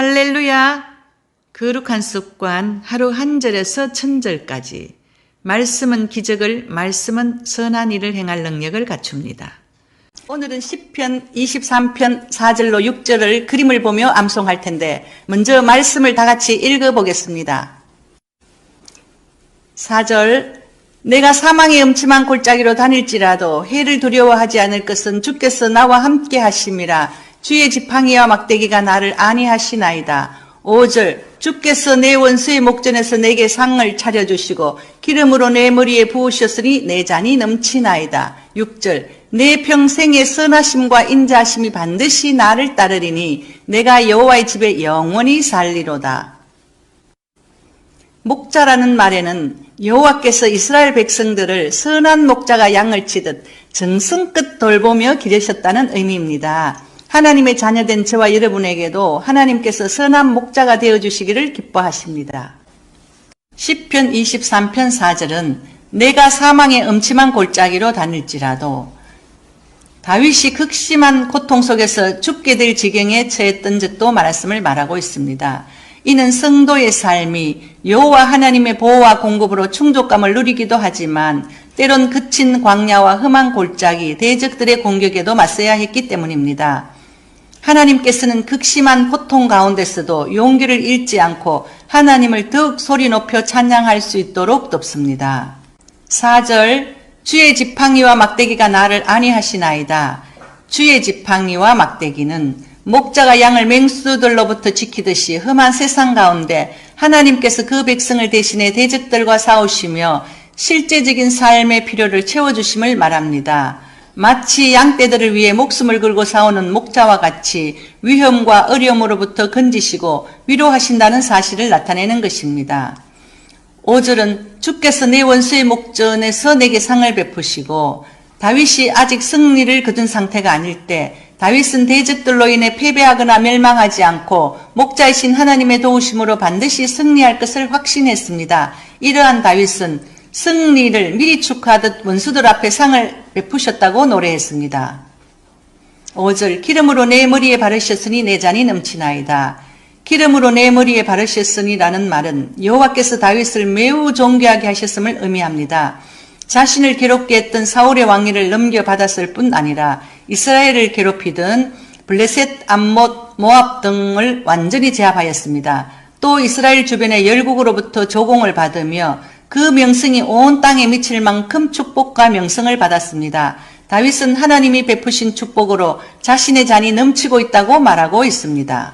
할렐루야! 거룩한 습관 하루 한 절에서 천절까지. 말씀은 기적을, 말씀은 선한 일을 행할 능력을 갖춥니다. 오늘은 시편 23편 4절로 6절을 그림을 보며 암송할 텐데 먼저 말씀을 다 같이 읽어보겠습니다. 4절, 내가 사망의 음침한 골짜기로 다닐지라도 해를 두려워하지 않을 것은 주께서 나와 함께 하심이라. 주의 지팡이와 막대기가 나를 안위하시나이다. 5절, 주께서 내 원수의 목전에서 내게 상을 차려주시고 기름으로 내 머리에 부으셨으니 내 잔이 넘치나이다. 6절, 내 평생의 선하심과 인자하심이 반드시 나를 따르리니 내가 여호와의 집에 영원히 살리로다. 목자라는 말에는 여호와께서 이스라엘 백성들을 선한 목자가 양을 치듯 정성껏 돌보며 기르셨다는 의미입니다. 하나님의 자녀된 저와 여러분에게도 하나님께서 선한 목자가 되어주시기를 기뻐하십니다. 시편 23편 4절은 내가 사망의 음침한 골짜기로 다닐지라도, 다윗이 극심한 고통 속에서 죽게 될 지경에 처했던 적도 말씀을 말하고 있습니다. 이는 성도의 삶이 여호와 하나님의 보호와 공급으로 충족감을 누리기도 하지만 때론 그친 광야와 험한 골짜기, 대적들의 공격에도 맞서야 했기 때문입니다. 하나님께서는 극심한 고통 가운데서도 용기를 잃지 않고 하나님을 더욱 소리 높여 찬양할 수 있도록 돕습니다. 4절, 주의 지팡이와 막대기가 나를 안위하시나이다. 주의 지팡이와 막대기는 목자가 양을 맹수들로부터 지키듯이 험한 세상 가운데 하나님께서 그 백성을 대신해 대적들과 싸우시며 실제적인 삶의 필요를 채워주심을 말합니다. 마치 양떼들을 위해 목숨을 걸고 싸우는 목자와 같이 위험과 어려움으로부터 건지시고 위로하신다는 사실을 나타내는 것입니다. 5절은 주께서 내 원수의 목전에서 내게 상을 베푸시고, 다윗이 아직 승리를 거둔 상태가 아닐 때 다윗은 대적들로 인해 패배하거나 멸망하지 않고 목자이신 하나님의 도우심으로 반드시 승리할 것을 확신했습니다. 이러한 다윗은 승리를 미리 축하하듯 원수들 앞에 상을 베푸셨다고 노래했습니다. 5절, 기름으로 내 머리에 바르셨으니 내 잔이 넘치나이다. 기름으로 내 머리에 바르셨으니라는 말은 여호와께서 다윗을 매우 존귀하게 하셨음을 의미합니다. 자신을 괴롭게 했던 사울의 왕위를 넘겨받았을 뿐 아니라 이스라엘을 괴롭히던 블레셋, 암못, 모압 등을 완전히 제압하였습니다. 또 이스라엘 주변의 열국으로부터 조공을 받으며 그 명성이 온 땅에 미칠 만큼 축복과 명성을 받았습니다. 다윗은 하나님이 베푸신 축복으로 자신의 잔이 넘치고 있다고 말하고 있습니다.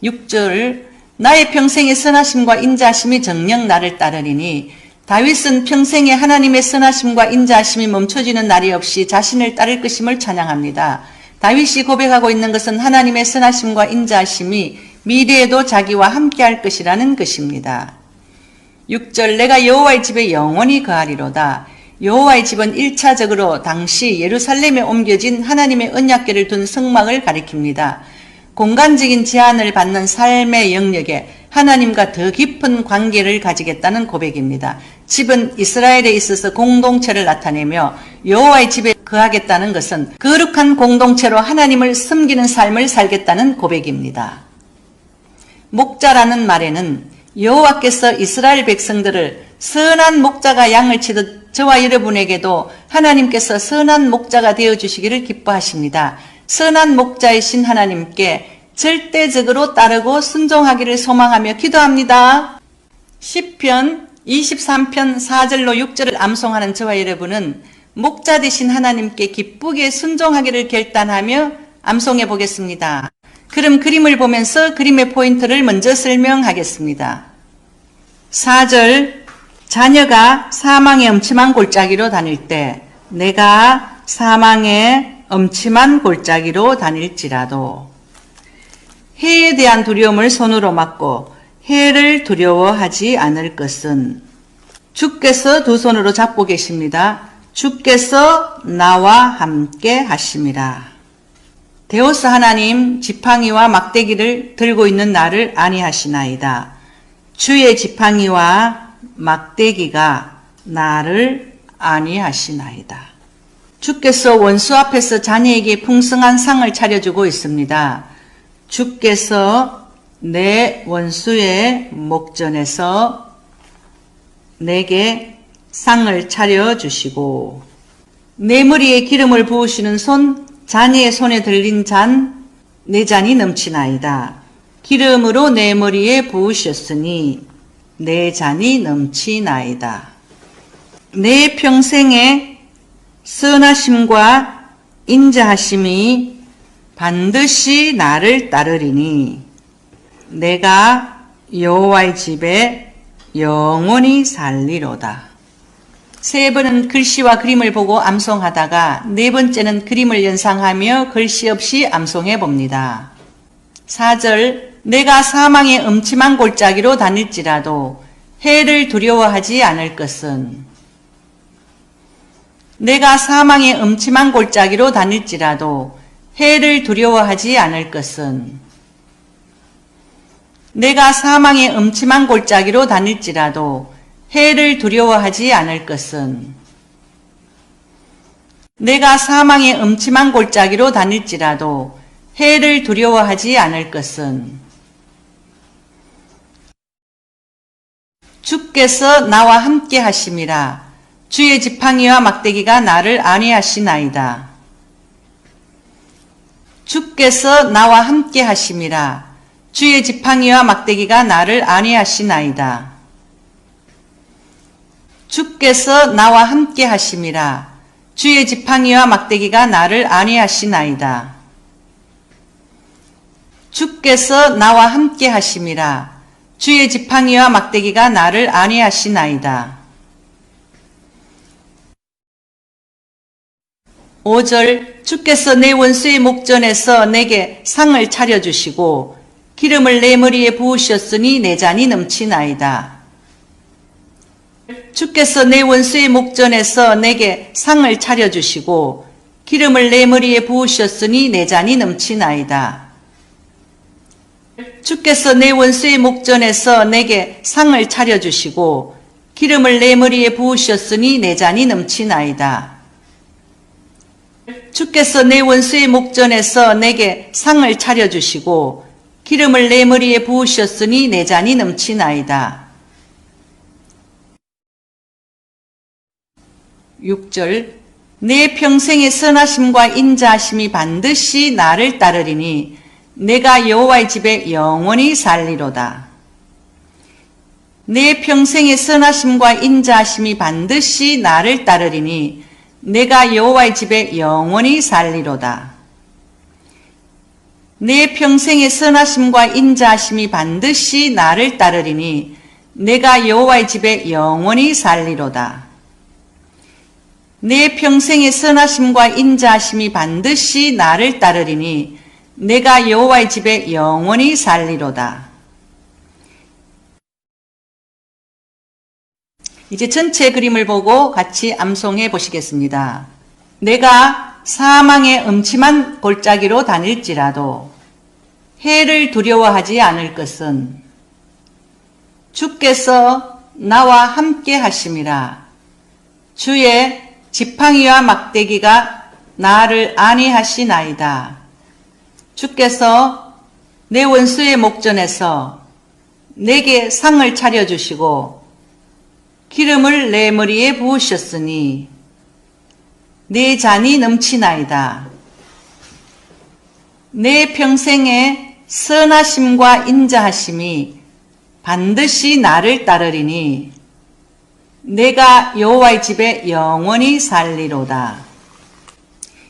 6절, 나의 평생의 선하심과 인자하심이 정녕 나를 따르리니, 다윗은 평생에 하나님의 선하심과 인자하심이 멈춰지는 날이 없이 자신을 따를 것임을 찬양합니다. 다윗이 고백하고 있는 것은 하나님의 선하심과 인자하심이 미래에도 자기와 함께할 것이라는 것입니다. 6절, 내가 여호와의 집에 영원히 거하리로다. 여호와의 집은 1차적으로 당시 예루살렘에 옮겨진 하나님의 언약궤를 둔 성막을 가리킵니다. 공간적인 제한을 받는 삶의 영역에 하나님과 더 깊은 관계를 가지겠다는 고백입니다. 집은 이스라엘에 있어서 공동체를 나타내며 여호와의 집에 거하겠다는 것은 거룩한 공동체로 하나님을 섬기는 삶을 살겠다는 고백입니다. 목자라는 말에는 여호와께서 이스라엘 백성들을 선한 목자가 양을 치듯 저와 여러분에게도 하나님께서 선한 목자가 되어주시기를 기뻐하십니다. 선한 목자이신 하나님께 절대적으로 따르고 순종하기를 소망하며 기도합니다. 시편 23편 4절로 6절을 암송하는 저와 여러분은 목자 되신 하나님께 기쁘게 순종하기를 결단하며 암송해 보겠습니다. 그럼 그림을 보면서 그림의 포인트를 먼저 설명하겠습니다. 4절, 자녀가 사망의 엄침한 골짜기로 다닐 때, 내가 사망의 엄침한 골짜기로 다닐지라도, 해에 대한 두려움을 손으로 막고 해를 두려워하지 않을 것은 주께서 두 손으로 잡고 계십니다. 주께서 나와 함께 하심이라. 데오스 하나님 지팡이와 막대기를 들고 있는 나를 안위하시나이다. 주의 지팡이와 막대기가 나를 안위하시나이다. 주께서 원수 앞에서 자녀에게 풍성한 상을 차려주고 있습니다. 주께서 내 원수의 목전에서 내게 상을 차려주시고 내 머리에 기름을 부으시는 손 자니의 손에 들린 잔 내 잔이 넘치나이다. 기름으로 내 머리에 부으셨으니 내 잔이 넘치나이다. 내 평생의 선하심과 인자하심이 반드시 나를 따르리니 내가 여호와의 집에 영원히 살리로다. 세 번은 글씨와 그림을 보고 암송하다가 네 번째는 그림을 연상하며 글씨 없이 암송해 봅니다. 4절 내가 사망의 음침한 골짜기로 다닐지라도 해를 두려워하지 않을 것은 내가 사망의 음침한 골짜기로 다닐지라도 해를 두려워하지 않을 것은 내가 사망의 음침한 골짜기로 다닐지라도 해를 두려워하지 않을 것은 내가 사망의 음침한 골짜기로 다닐지라도 해를 두려워하지 않을 것은 주께서 나와 함께 하심이라. 주의 지팡이와 막대기가 나를 안위하시나이다. 주께서 나와 함께 하심이라. 주의 지팡이와 막대기가 나를 안위하시나이다. 주께서 나와 함께 하심이라. 주의 지팡이와 막대기가 나를 안위하시나이다. 주께서 나와 함께 하심이라. 주의 지팡이와 막대기가 나를 안위하시나이다. 5절 주께서 내 원수의 목전에서 내게 상을 차려주시고 기름을 내 머리에 부으셨으니 내 잔이 넘치나이다. 주께서 내 원수의 목전에서 내게 상을 차려주시고 기름을 내 머리에 부으셨으니 내 잔이 넘치나이다. 주께서 내 원수의 목전에서 내게 상을 차려주시고 기름을 내 머리에 부으셨으니 내 잔이 넘치나이다. 주께서 내 원수의 목전에서 내게 상을 차려주시고 기름을 내 머리에 부으셨으니 내 잔이 넘치나이다. 6절 내 평생의 선하심과 인자하심이 반드시 나를 따르리니 내가 여호와의 집에 영원히 살리로다. 내 평생의 선하심과 인자하심이 반드시 나를 따르리니 내가 여호와의 집에 영원히 살리로다. 내 평생의 선하심과 인자하심이 반드시 나를 따르리니 내가 여호와의 집에 영원히 살리로다. 내 평생의 선하심과 인자하심이 반드시 나를 따르리니 내가 여호와의 집에 영원히 살리로다. 이제 전체 그림을 보고 같이 암송해 보시겠습니다. 내가 사망의 음침한 골짜기로 다닐지라도 해를 두려워하지 않을 것은 주께서 나와 함께 하심이라. 주의 지팡이와 막대기가 나를 안위하시나이다. 주께서 내 원수의 목전에서 내게 상을 차려주시고 기름을 내 머리에 부으셨으니 내 잔이 넘치나이다. 내 평생의 선하심과 인자하심이 반드시 나를 따르리니 내가 여호와의 집에 영원히 살리로다.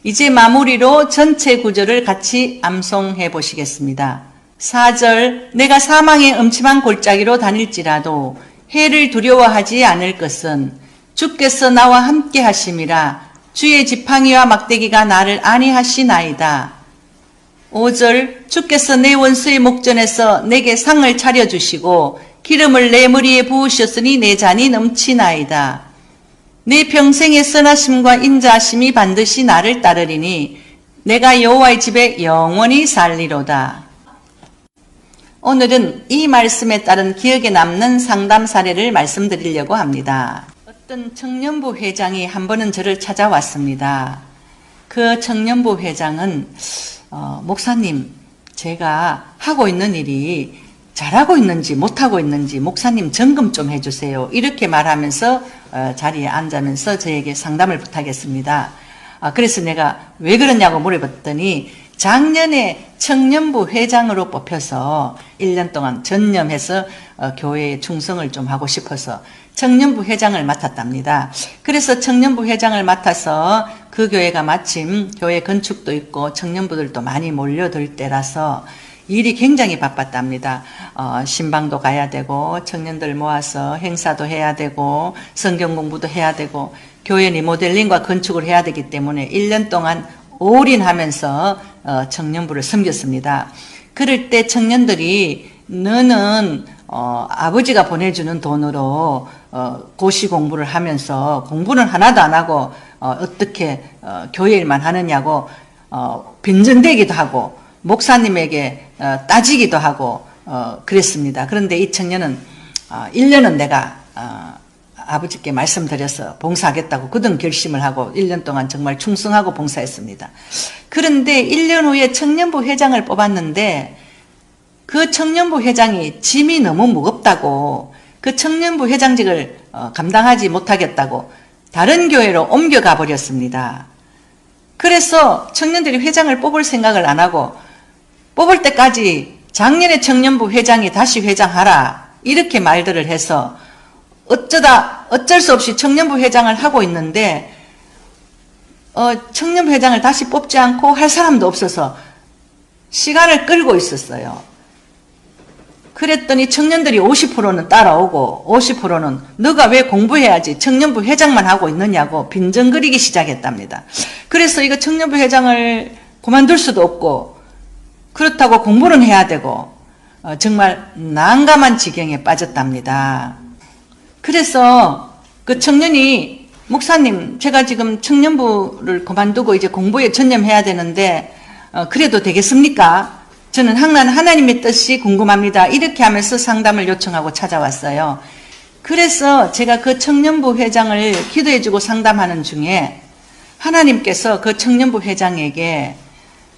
이제 마무리로 전체 구절을 같이 암송해 보시겠습니다. 4절 내가 사망의 음침한 골짜기로 다닐지라도 해를 두려워하지 않을 것은 주께서 나와 함께 하심이라. 주의 지팡이와 막대기가 나를 안위하시나이다. 5절 주께서 내 원수의 목전에서 내게 상을 차려주시고 기름을 내 머리에 부으셨으니 내 잔이 넘치나이다. 내 평생의 선하심과 인자하심이 반드시 나를 따르리니 내가 여호와의 집에 영원히 살리로다. 오늘은 이 말씀에 따른 기억에 남는 상담 사례를 말씀드리려고 합니다. 어떤 청년부 회장이 한 번은 저를 찾아왔습니다. 그 청년부 회장은 목사님, 제가 하고 있는 일이 잘하고 있는지 못하고 있는지 목사님 점검 좀 해주세요. 이렇게 말하면서 자리에 앉으면서 저에게 상담을 부탁했습니다. 그래서 내가 왜 그러냐고 물어봤더니 작년에 청년부 회장으로 뽑혀서 1년 동안 전념해서 교회에 충성을 좀 하고 싶어서 청년부 회장을 맡았답니다. 그래서 청년부 회장을 맡아서 그 교회가 마침 교회 건축도 있고 청년부들도 많이 몰려들 때라서 일이 굉장히 바빴답니다. 신방도 가야 되고 청년들 모아서 행사도 해야 되고 성경 공부도 해야 되고 교회 리모델링과 건축을 해야 되기 때문에 1년 동안 올인하면서 청년부를 섬겼습니다. 그럴 때 청년들이 너는 아버지가 보내주는 돈으로 고시 공부를 하면서 공부는 하나도 안 하고 어떻게 교회 일만 하느냐고 빈정대기도 하고 목사님에게 따지기도 하고 그랬습니다. 그런데 이 청년은 1년은 내가 아버지께 말씀드려서 봉사하겠다고 굳은 결심을 하고 1년 동안 정말 충성하고 봉사했습니다. 그런데 1년 후에 청년부 회장을 뽑았는데 그 청년부 회장이 짐이 너무 무겁다고 그 청년부 회장직을 감당하지 못하겠다고 다른 교회로 옮겨가 버렸습니다. 그래서 청년들이 회장을 뽑을 생각을 안 하고 뽑을 때까지 작년에 청년부 회장이 다시 회장하라 이렇게 말들을 해서 어쩔 수 없이 청년부 회장을 하고 있는데 청년부 회장을 다시 뽑지 않고 할 사람도 없어서 시간을 끌고 있었어요. 그랬더니 청년들이 50%는 따라오고 50%는 너가 왜 공부해야지 청년부 회장만 하고 있느냐고 빈정거리기 시작했답니다. 그래서 이거 청년부 회장을 그만둘 수도 없고 그렇다고 공부는 해야 되고 정말 난감한 지경에 빠졌답니다. 그래서 그 청년이 목사님 제가 지금 청년부를 그만두고 이제 공부에 전념해야 되는데 그래도 되겠습니까? 저는 항상 하나님의 뜻이 궁금합니다. 이렇게 하면서 상담을 요청하고 찾아왔어요. 그래서 제가 그 청년부 회장을 기도해주고 상담하는 중에 하나님께서 그 청년부 회장에게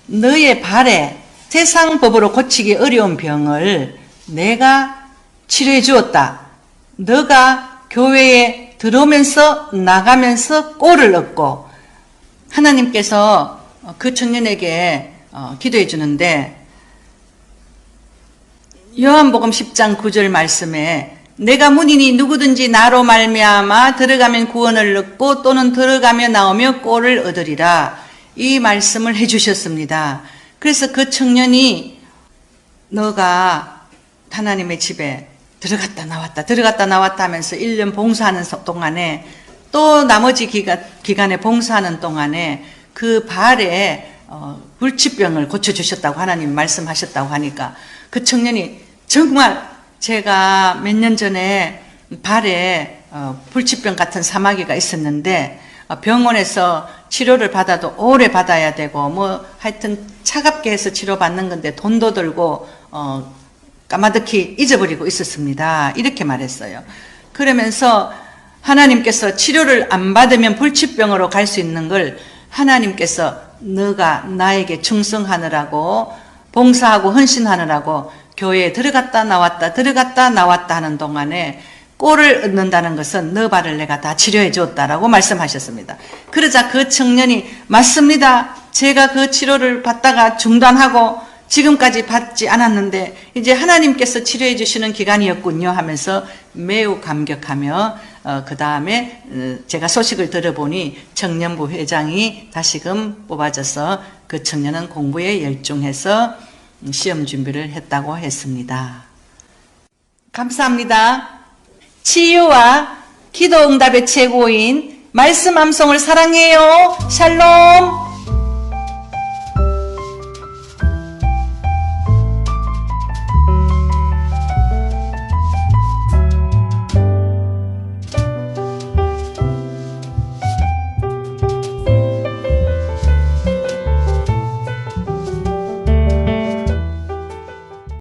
너의 발에 세상 법으로 고치기 어려운 병을 내가 치료해 주었다. 너가 교회에 들어오면서 나가면서 꼴을 얻고 하나님께서 그 청년에게 기도해 주는데 요한복음 10장 9절 말씀에 내가 문이니 누구든지 나로 말미암아 들어가면 구원을 얻고 또는 들어가며 나오며 꼴을 얻으리라 이 말씀을 해주셨습니다. 그래서 그 청년이 너가 하나님의 집에 들어갔다 나왔다 하면서 1년 봉사하는 동안에 또 나머지 기간에 봉사하는 동안에 그 발에 불치병을 고쳐주셨다고 하나님 말씀하셨다고 하니까 그 청년이 정말 제가 몇 년 전에 발에 불치병 같은 사마귀가 있었는데 병원에서 치료를 받아도 오래 받아야 되고 뭐 하여튼 차갑게 해서 치료받는 건데 돈도 들고 까마득히 잊어버리고 있었습니다. 이렇게 말했어요. 그러면서 하나님께서 치료를 안 받으면 불치병으로 갈 수 있는 걸 하나님께서 너가 나에게 충성하느라고 봉사하고 헌신하느라고 교회에 들어갔다 나왔다 하는 동안에 꼴을 얻는다는 것은 너 발을 내가 다 치료해 줬다라고 말씀하셨습니다. 그러자 그 청년이 맞습니다. 제가 그 치료를 받다가 중단하고 지금까지 받지 않았는데 이제 하나님께서 치료해 주시는 기간이었군요 하면서 매우 감격하며 그 다음에 제가 소식을 들어보니 청년부 회장이 다시금 뽑아져서 그 청년은 공부에 열중해서 시험 준비를 했다고 했습니다. 감사합니다. 치유와 기도 응답의 최고인 말씀 암송을 사랑해요. 샬롬.